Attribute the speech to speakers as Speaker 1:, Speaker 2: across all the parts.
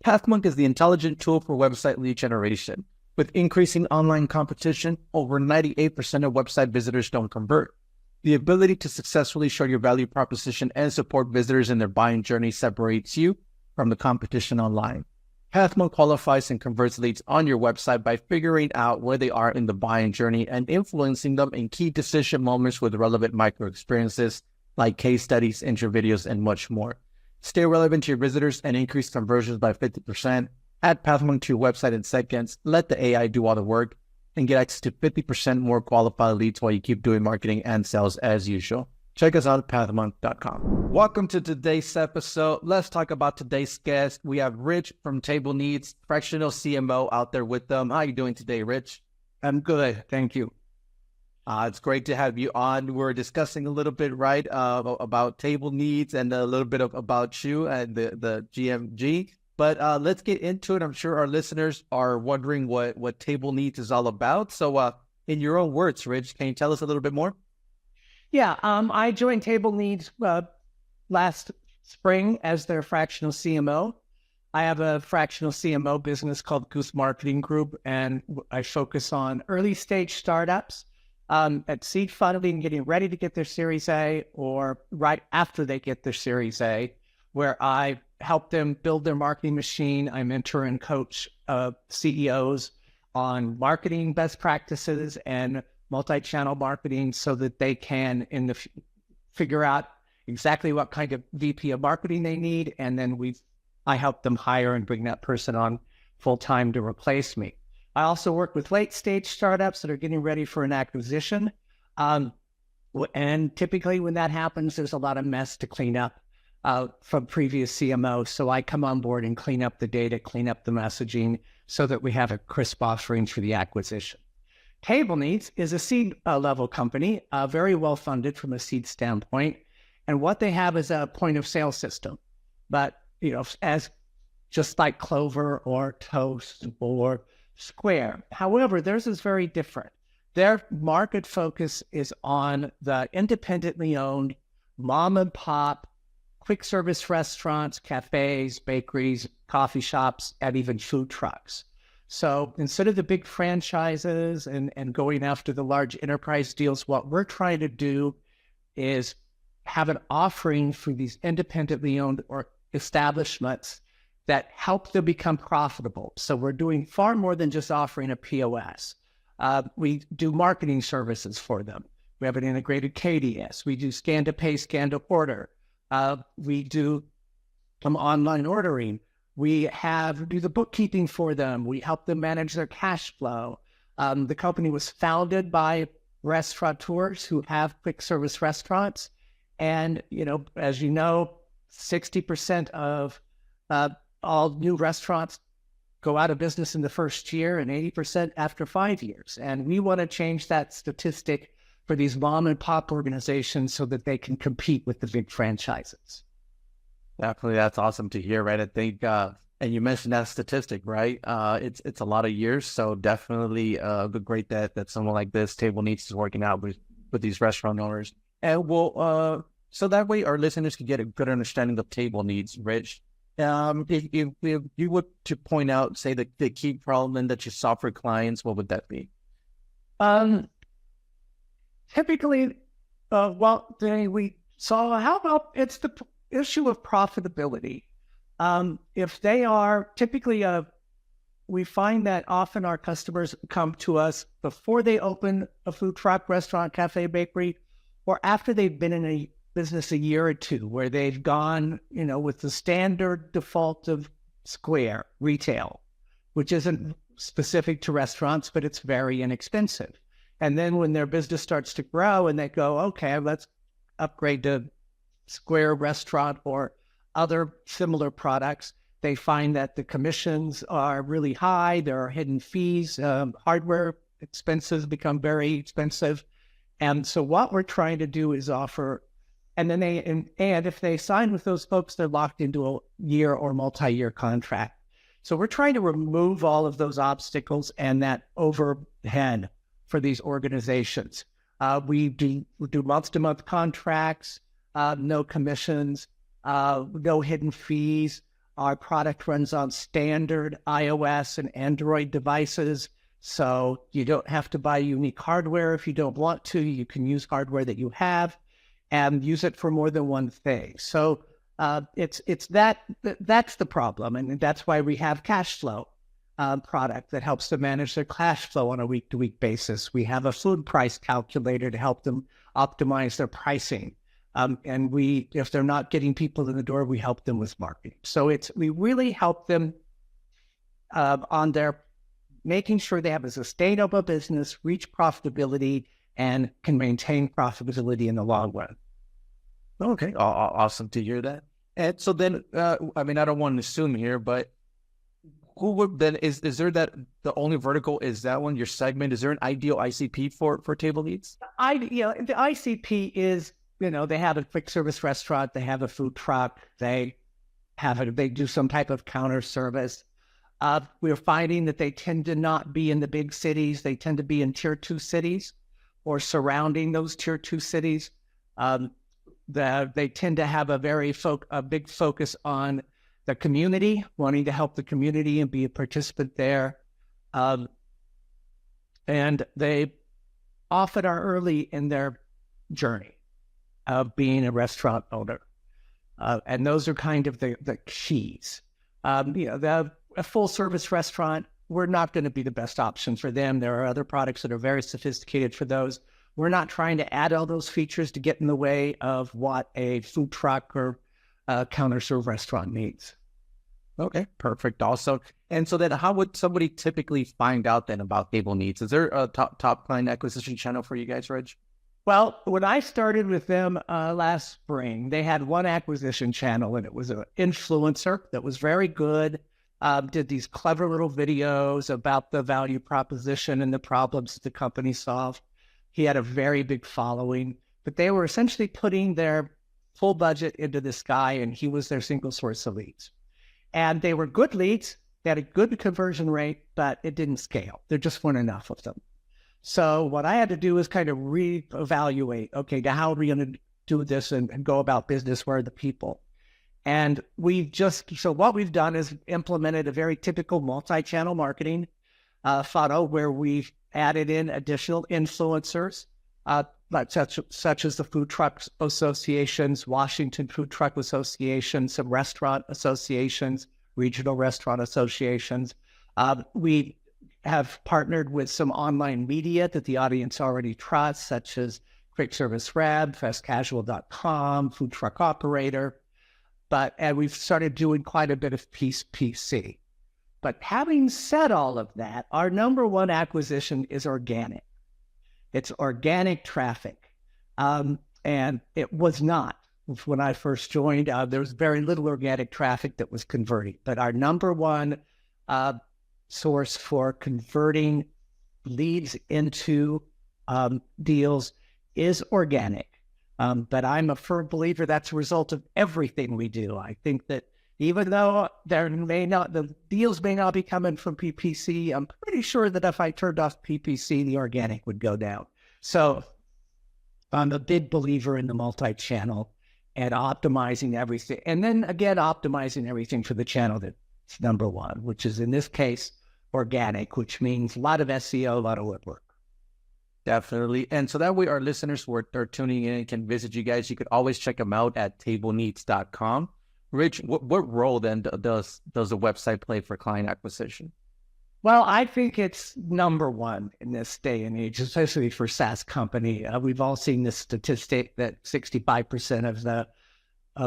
Speaker 1: Pathmonk is the intelligent tool for website lead generation. With increasing online competition, over 98% of website visitors don't convert. The ability to successfully show your value proposition and support visitors in their buying journey separates you from the competition online. Pathmonk qualifies and converts leads on your website by figuring out where they are in the buying journey and influencing them in key decision moments with relevant micro experiences like case studies, intro videos, and much more. Stay relevant to your visitors and increase conversions by 50%. Add Pathmonk to your website in seconds. Let the AI do all the work and get access to 50% more qualified leads while you keep doing marketing and sales as usual. Check us out at pathmonk.com. Welcome to today's episode. Let's talk about today's guest. We have Rich from Table Needs, fractional CMO out there with them. How are you doing today, Rich?
Speaker 2: I'm good. Thank you.
Speaker 1: It's great to have you on. We're discussing a little bit, right, about Table Needs and a little bit about you and the GMG. But let's get into it. I'm sure our listeners are wondering what Table Needs is all about. So in your own words, Rich, can you tell us a little bit more?
Speaker 2: Yeah, I joined Table Needs last spring as their fractional CMO. I have a fractional CMO business called Guth Marketing Group, and I focus on early stage startups at seed funding, getting ready to get their Series A, or right after they get their Series A, where I help them build their marketing machine. I mentor and coach CEOs on marketing best practices and multi-channel marketing so that they can figure out exactly what kind of VP of marketing they need. And then I help them hire and bring that person on full-time to replace me. I also work with late-stage startups that are getting ready for an acquisition. And typically when that happens, there's a lot of mess to clean up from previous CMOs. So I come on board and clean up the data, clean up the messaging so that we have a crisp offering for the acquisition. Table Needs is a seed level company, very well funded from a seed standpoint. And what they have is a point of sale system. But, as just like Clover or Toast or Square. However, theirs is very different. Their market focus is on the independently owned mom and pop, quick service restaurants, cafes, bakeries, coffee shops, and even food trucks. So instead of the big franchises and going after the large enterprise deals, what we're trying to do is have an offering for these independently owned or establishments that help them become profitable. So we're doing far more than just offering a POS. We do marketing services for them. We have an integrated KDS. We do scan to pay, scan to order. We do some online ordering. We do the bookkeeping for them. We help them manage their cash flow. The company was founded by restaurateurs who have quick service restaurants. And, as you know, 60% of all new restaurants go out of business in the first year and 80% after 5 years. And we want to change that statistic for these mom and pop organizations so that they can compete with the big franchises.
Speaker 1: Definitely, that's awesome to hear, right? I think, and you mentioned that statistic, right? It's a lot of years, so definitely great that someone like this Table Needs is working out with these restaurant owners. And so that way our listeners can get a good understanding of Table Needs, Rich. If you were to point out, say, the key problem that you solve for clients, what would that be?
Speaker 2: Typically, we saw how about it's the issue of profitability. If they are typically, we find that often our customers come to us before they open a food truck, restaurant, cafe, bakery, or after they've been in a business a year or two, where they've gone, with the standard default of Square retail, which isn't specific to restaurants, but it's very inexpensive. And then when their business starts to grow and they go, okay, let's upgrade to Square restaurant or other similar products, they find that the commissions are really high. There are hidden fees. Hardware expenses become very expensive. And so what we're trying to do is offer, and then and if they sign with those folks, they're locked into a year or multi-year contract. So we're trying to remove all of those obstacles and that overhead for these organizations. We do month-to-month contracts, no commissions, no hidden fees. Our product runs on standard iOS and Android devices, so you don't have to buy unique hardware if you don't want to. You can use hardware that you have and use it for more than one thing. So that's the problem, and that's why we have cash flow product that helps them manage their cash flow on a week-to-week basis. We have a food price calculator to help them optimize their pricing. And if they're not getting people in the door, we help them with marketing. So we really help them on their making sure they have a sustainable business, reach profitability, and can maintain profitability in the long run.
Speaker 1: Okay, awesome to hear that. And so then, I mean, I don't want to assume here, but who would then, is there that the only vertical is that one, your segment? Is there an ideal ICP for table leads?
Speaker 2: The ICP is, they have a quick service restaurant, they have a food truck, they do some type of counter service. We're finding that they tend to not be in the big cities. They tend to be in tier 2 cities or surrounding those tier 2 cities. They tend to have a big focus on the community, wanting to help the community and be a participant there. And they often are early in their journey of being a restaurant owner. And those are kind of the keys. A full service restaurant, we're not going to be the best option for them. There are other products that are very sophisticated for those. We're not trying to add all those features to get in the way of what a food truck or a counter serve restaurant needs.
Speaker 1: Okay, perfect. Also, and so then how would somebody typically find out then about table needs? Is there a top client acquisition channel for you guys, Reg?
Speaker 2: Well, when I started with them last spring, they had one acquisition channel, and it was an influencer that was very good. Did these clever little videos about the value proposition and the problems that the company solved. He had a very big following, but they were essentially putting their full budget into this guy, and he was their single source of leads. And they were good leads. They had a good conversion rate, but it didn't scale. There just weren't enough of them. So what I had to do is kind of reevaluate, okay, now how are we going to do this and go about business? Where are the people? And so what we've done is implemented a very typical multi-channel marketing funnel where we've added in additional influencers, such as the Food Truck Associations, Washington Food Truck Association, some restaurant associations, regional restaurant associations. We have partnered with some online media that the audience already trusts, such as Quick Service Reb, FastCasual.com, Food Truck Operator. And we've started doing quite a bit of PC. But having said all of that, our number one acquisition is organic. It's organic traffic. And it was not. When I first joined, there was very little organic traffic that was converting. But our number one source for converting leads into deals is organic. But I'm a firm believer that's a result of everything we do. I think that even though the deals may not be coming from PPC, I'm pretty sure that if I turned off PPC, the organic would go down. So I'm a big believer in the multi-channel and optimizing everything. And then again, optimizing everything for the channel that's number one, which is in this case, organic, which means a lot of SEO, a lot of web work.
Speaker 1: Definitely. And so that way our listeners who are tuning in can visit you guys. You could always check them out at tableneeds.com. Rich, what role then does the website play for client acquisition?
Speaker 2: Well, I think it's number one in this day and age, especially for SaaS company. We've all seen this statistic that 65% of the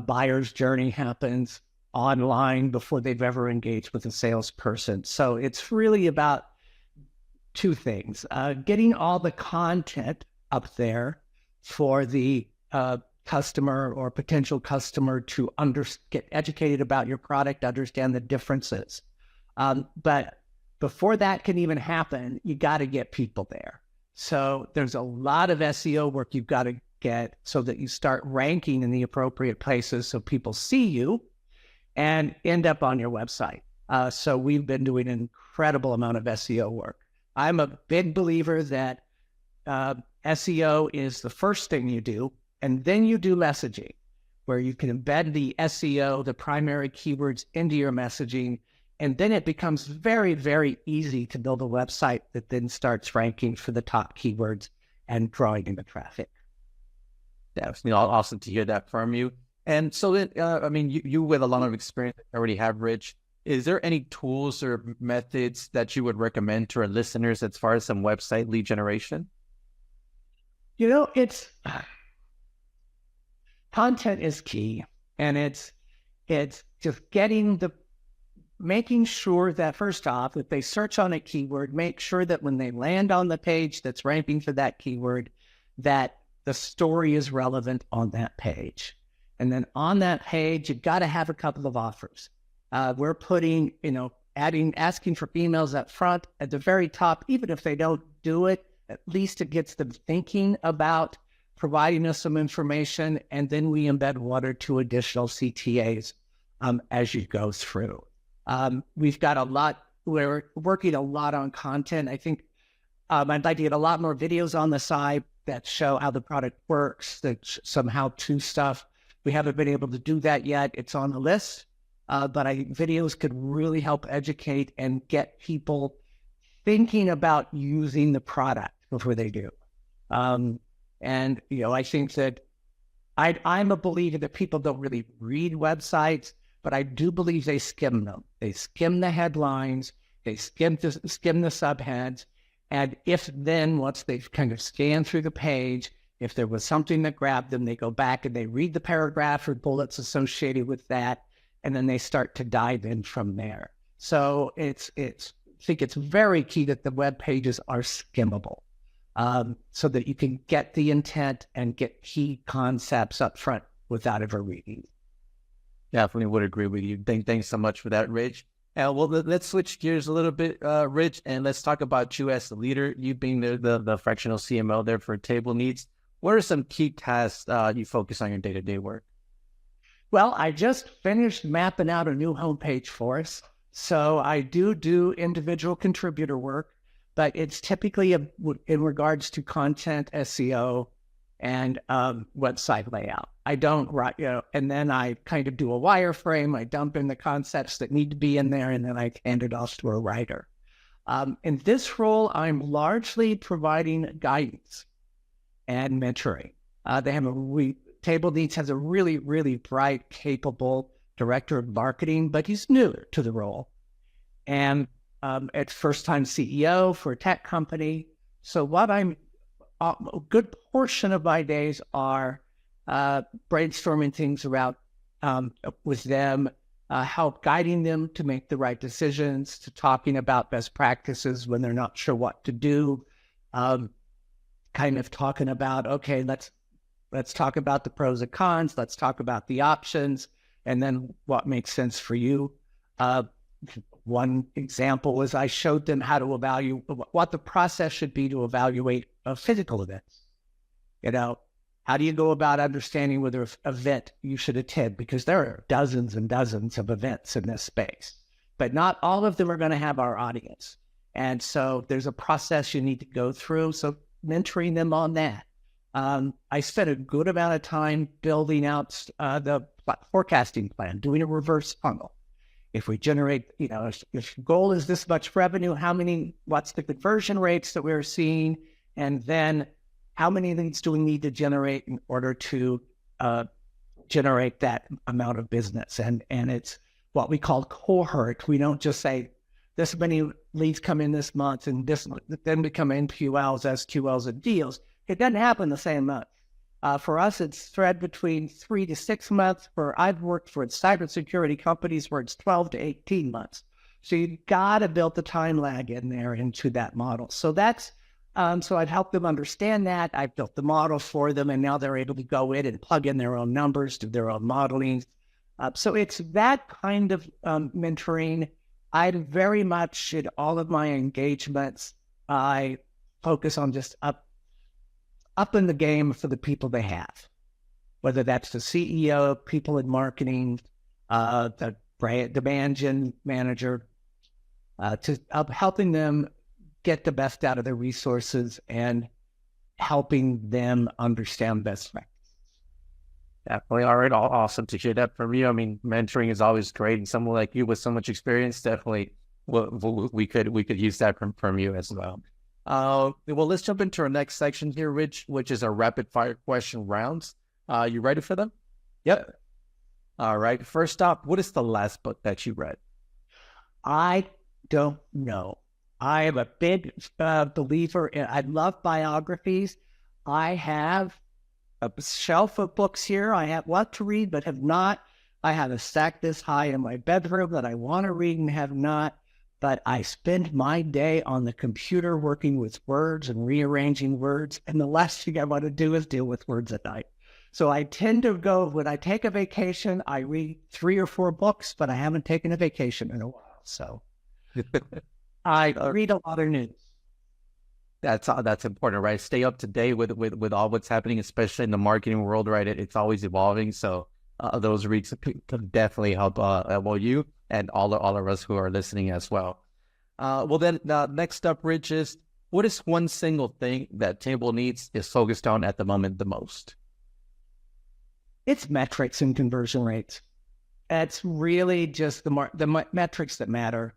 Speaker 2: buyer's journey happens online before they've ever engaged with a salesperson. So it's really about two things: getting all the content up there for the customer or potential customer to get educated about your product, understand the differences. But before that can even happen, you got to get people there. So there's a lot of SEO work you've got to get so that you start ranking in the appropriate places so people see you and end up on your website. So we've been doing an incredible amount of SEO work. I'm a big believer that SEO is the first thing you do, and then you do messaging, where you can embed the SEO, the primary keywords into your messaging. And then it becomes very, very easy to build a website that then starts ranking for the top keywords and drawing in the traffic.
Speaker 1: That's awesome to hear that from you. And so then, I mean, you with a lot of experience already have, Rich. Is there any tools or methods that you would recommend to our listeners as far as some website lead generation?
Speaker 2: You know, content is key, and it's just making sure that first off, if they search on a keyword, make sure that when they land on the page that's ranking for that keyword, that the story is relevant on that page. And then on that page, you've got to have a couple of offers. We're putting, asking for emails up front at the very top. Even if they don't do it, at least it gets them thinking about providing us some information. And then we embed 1 or 2 additional CTAs as you go through. We've got we're working a lot on content. I think I'd like to get a lot more videos on the side that show how the product works, some how-to stuff. We haven't been able to do that yet. It's on the list, but videos could really help educate and get people thinking about using the product before they do. And, I think that I'm a believer that people don't really read websites, but I do believe they skim them. They skim the headlines, they skim the subheads, and once they've kind of scanned through the page, if there was something that grabbed them, they go back and they read the paragraph or bullets associated with that, and then they start to dive in from there. So I think it's very key that the web pages are skimmable, so that you can get the intent and get key concepts up front without ever reading.
Speaker 1: Definitely would agree with you. Thanks so much for that, Rich. Well, let's switch gears a little bit, Rich, and let's talk about you as the leader. You being the fractional CMO there for Table Needs. What are some key tasks you focus on your day-to-day work?
Speaker 2: Well, I just finished mapping out a new homepage for us. So I do individual contributor work, but it's typically in regards to content, SEO, and website layout. I don't write, and then I kind of do a wireframe. I dump in the concepts that need to be in there, and then I hand it off to a writer. In this role, I'm largely providing guidance and mentoring. Table Needs has a really, really bright, capable director of marketing, but he's new to the role. And it's first-time CEO for a tech company. So a good portion of my days are brainstorming things around with them, help guiding them to make the right decisions, to talking about best practices when they're not sure what to do, kind of talking about, okay, let's talk about the pros and cons, let's talk about the options, and then what makes sense for you. One example is I showed them how to evaluate what the process should be to evaluate physical events. How do you go about understanding whether an event you should attend? Because there are dozens and dozens of events in this space, but not all of them are going to have our audience. And so there's a process you need to go through. So mentoring them on that. I spent a good amount of time building out the forecasting plan, doing a reverse funnel. If we generate, if the goal is this much revenue, what's the conversion rates that we're seeing? And then how many leads do we need to generate in order to generate that amount of business? And it's what we call cohort. We don't just say this many leads come in this month and then become NQLs, SQLs, and deals. It doesn't happen the same month. For us, it's spread between 3 to 6 months. I've worked for cybersecurity companies where it's 12 to 18 months. So you've got to build the time lag in there into that model. So so I've helped them understand that. I've built the model for them, and now they're able to go in and plug in their own numbers, do their own modeling. So it's that kind of mentoring. I very much, in all of my engagements, I focus on just up in the game for the people they have, whether that's the CEO, people in marketing, the demand gen manager, helping them get the best out of their resources and helping them understand best practices.
Speaker 1: Definitely. All right. Awesome to hear that from you. I mean, mentoring is always great, and someone like you with so much experience, definitely, we could use that from you as well. Well, let's jump into our next section here, Rich, which is our rapid fire question rounds. You ready for them?
Speaker 2: Yep.
Speaker 1: All right. First up, what is the last book that you read?
Speaker 2: I don't know. I am a big believer in, I love biographies. I have a shelf of books here. I have what to read, but have not. I have a stack this high in my bedroom that I want to read and have not. But I spend my day on the computer working with words and rearranging words. And the last thing I want to do is deal with words at night. So I tend to go, when I take a vacation, I read 3 or 4 books, but I haven't taken a vacation in a while. So I read a lot of news.
Speaker 1: That's important, right? Stay up to date with all what's happening, especially in the marketing world, right? It's always evolving. So those reads could definitely help well you and all of us who are listening as well. Well, then next up, Rich, is what is one single thing that Table Needs is focused on at the moment the most?
Speaker 2: It's metrics and conversion rates. It's really just the metrics that matter.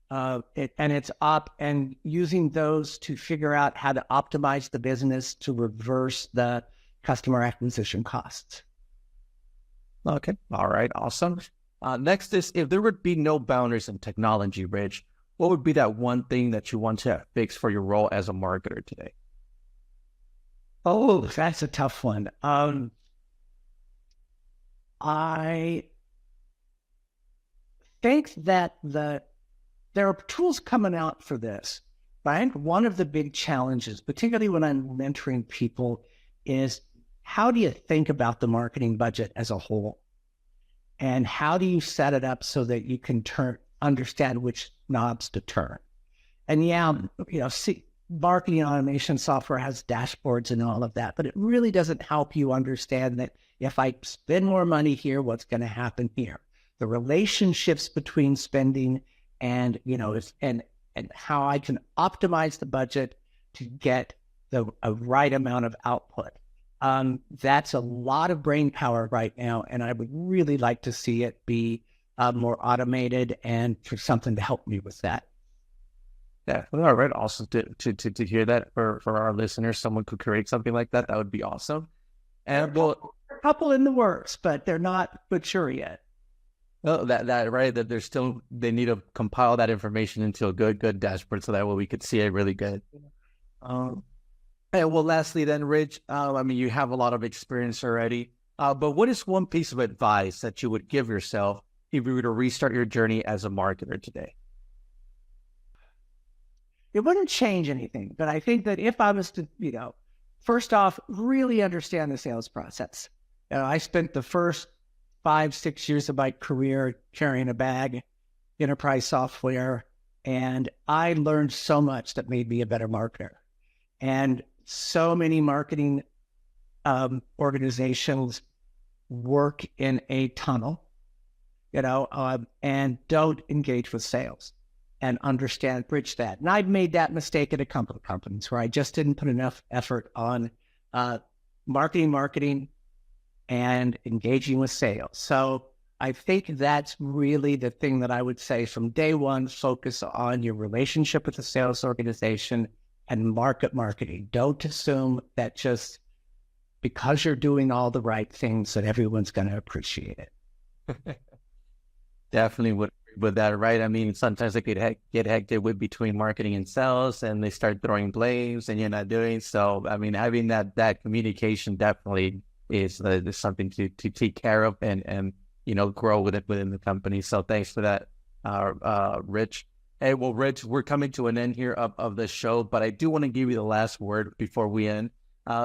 Speaker 2: And it's up and using those to figure out how to optimize the business to reverse the customer acquisition costs.
Speaker 1: Okay. All right. Awesome. Next is, if there would be no boundaries in technology, Rich, what would be that one thing that you want to fix for your role as a marketer today?
Speaker 2: Oh, that's a tough one. I think that there are tools coming out for this, but I think one of the big challenges, particularly when I'm mentoring people, is how do you think about the marketing budget as a whole? And how do you set it up so that you can understand which knobs to turn? And marketing automation software has dashboards and all of that, but it really doesn't help you understand that if I spend more money here, what's going to happen here? The relationships between spending and how I can optimize the budget to get a right amount of output. That's a lot of brain power right now, and I would really like to see it be more automated and for something to help me with that.
Speaker 1: Yeah, all right. Awesome to hear that for our listeners. Someone could create something like that. That would be awesome. And well,
Speaker 2: a couple in the works, but they're not mature yet.
Speaker 1: Oh, that right. That they need to compile that information into a good dashboard so that way we could see it really good. And well, lastly, then, Rich, I mean, you have a lot of experience already. But what is one piece of advice that you would give yourself if you were to restart your journey as a marketer today?
Speaker 2: It wouldn't change anything, but I think that if I was to, first off, really understand the sales process. I spent the first 5-6 years of my career carrying a bag, enterprise software, and I learned so much that made me a better marketer. And so many marketing organizations work in a tunnel, and don't engage with sales and bridge that. And I've made that mistake at a couple of companies where I just didn't put enough effort on marketing, and engaging with sales. So I think that's really the thing that I would say from day one: focus on your relationship with the sales organization and marketing. Don't assume that just because you're doing all the right things that everyone's going to appreciate it.
Speaker 1: Definitely with that, right? I mean, sometimes it could get hectic between marketing and sales, and they start throwing blames, and you're not doing so. I mean, having that communication definitely is something to take care of and grow with it within the company. So thanks for that, Rich. Hey, well, Rich, we're coming to an end here of the show, but I do want to give you the last word before we end.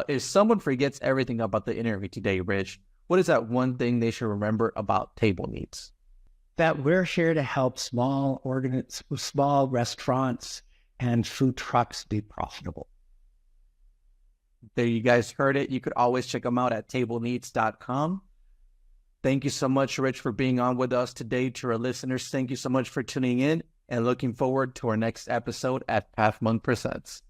Speaker 1: If someone forgets everything about the interview today, Rich, what is that one thing they should remember about Table Needs?
Speaker 2: That we're here to help small restaurants and food trucks be profitable.
Speaker 1: There, you guys heard it. You could always check them out at tableneeds.com. Thank you so much, Rich, for being on with us today. To our listeners, thank you so much for tuning in and looking forward to our next episode at Path Monk Presents.